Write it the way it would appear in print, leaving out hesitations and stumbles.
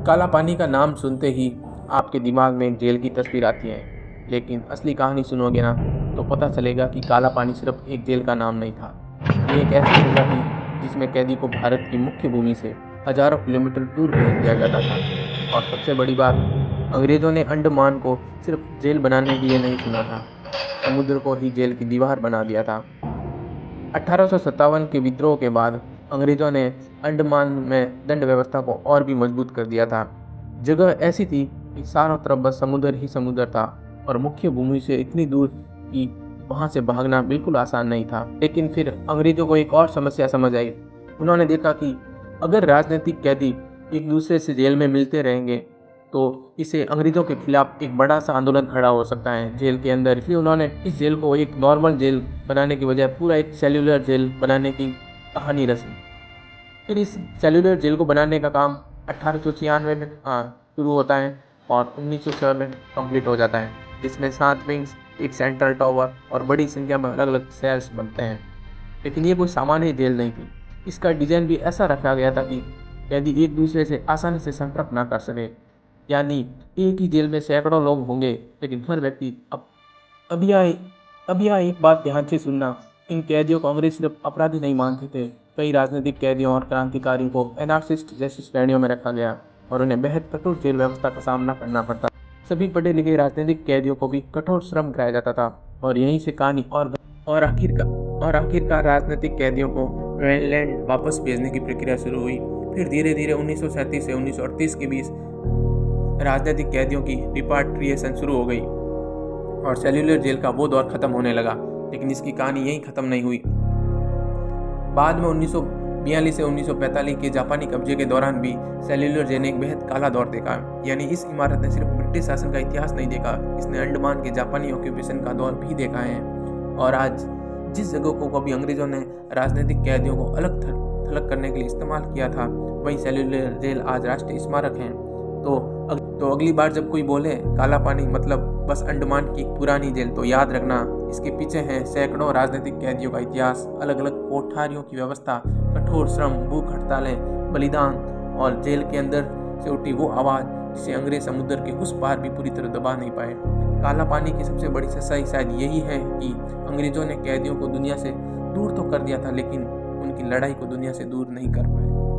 काला पानी का नाम सुनते ही आपके दिमाग में जेल की तस्वीर आती है, लेकिन असली कहानी सुनोगे ना तो पता चलेगा कि काला पानी सिर्फ एक जेल का नाम नहीं था। ये एक ऐसी सज़ा थी जिसमें कैदी को भारत की मुख्य भूमि से हजारों किलोमीटर दूर भेज दिया जाता था। और सबसे बड़ी बात, अंग्रेज़ों ने अंडमान को सिर्फ जेल बनाने के लिए नहीं चुना था, समुद्र को ही जेल की दीवार बना दिया था। 1857 के विद्रोह के बाद अंग्रेज़ों ने अंडमान में दंड व्यवस्था को और भी मजबूत कर दिया था। जगह ऐसी थी कि चारों तरफ बस समुद्र ही समुद्र था और मुख्य भूमि से इतनी दूर कि वहाँ से भागना बिल्कुल आसान नहीं था। लेकिन फिर अंग्रेज़ों को एक और समस्या समझ आई। उन्होंने देखा कि अगर राजनीतिक कैदी एक दूसरे से जेल में मिलते रहेंगे तो इससे अंग्रेज़ों के खिलाफ एक बड़ा सा आंदोलन खड़ा हो सकता है जेल के अंदर। इसलिए उन्होंने इस जेल को एक नॉर्मल जेल बनाने की बजाय पूरा एक सेल्युलर जेल बनाने की कहानी रची। फिर इस सेल्युलर जेल को बनाने का काम 1896 में शुरू होता है और 1906 में कंप्लीट हो जाता है, जिसमें 7 विंग्स, एक सेंट्रल टावर और बड़ी संख्या में अलग अलग सेल्स बनते हैं। लेकिन ये कोई सामान्य जेल नहीं थी। इसका डिज़ाइन भी ऐसा रखा गया था कि कैदी एक दूसरे से आसानी से संपर्क ना कर सके। यानी एक ही जेल में सैकड़ों लोग होंगे, लेकिन हर व्यक्ति अब यहाँ एक बात ध्यान से सुनना। इन कैदियों को अंग्रेज सिर्फ अपराधी नहीं मानते थे। कई राजनीतिक कैदियों और क्रांतिकारियों को एनार्किस्ट जैसी श्रेणियों में रखा गया और उन्हें बेहद कठोर जेल व्यवस्था का सामना करना पड़ता। सभी पढ़े लिखे राजनीतिक कैदियों को भी कठोर श्रम कराया जाता था और यहीं से कहानी और आखिरकार राजनीतिक कैदियों को ग्रीनलैंड वापस भेजने की प्रक्रिया शुरू हुई। फिर धीरे धीरे 1937 से 1938 के बीच राजनीतिक कैदियों की रिपाट्रिएशन शुरू हो गई और सेल्युलर जेल का वो दौर खत्म होने लगा। लेकिन इसकी कहानी यहीं खत्म नहीं हुई। बाद में 1942 से 1945 के जापानी कब्जे के दौरान भी सेल्युलर जेल ने एक बेहद काला दौर देखा। यानी इस इमारत ने सिर्फ ब्रिटिश शासन का इतिहास नहीं देखा, इसने अंडमान के जापानी ऑक्यूपेशन का दौर भी देखा है। और आज जिस जगह को कभी अंग्रेजों ने राजनीतिक कैदियों को अलग थलग करने के लिए इस्तेमाल किया था, वही सेल्युलर जेल आज राष्ट्रीय स्मारक है। तो अगली बार जब कोई बोले काला पानी मतलब बस अंडमान की पुरानी जेल, तो याद रखना इसके पीछे है सैकड़ों राजनीतिक कैदियों का इतिहास, अलग अलग कोठारियों की व्यवस्था, कठोर श्रम, भूख हड़तालें, बलिदान और जेल के अंदर से उठी वो आवाज़ जिसे अंग्रेज समुद्र के उस पार भी पूरी तरह दबा नहीं पाए। काला पानी की सबसे बड़ी सच्चाई शायद यही है कि अंग्रेजों ने कैदियों को दुनिया से दूर तो कर दिया था, लेकिन उनकी लड़ाई को दुनिया से दूर नहीं कर पाए।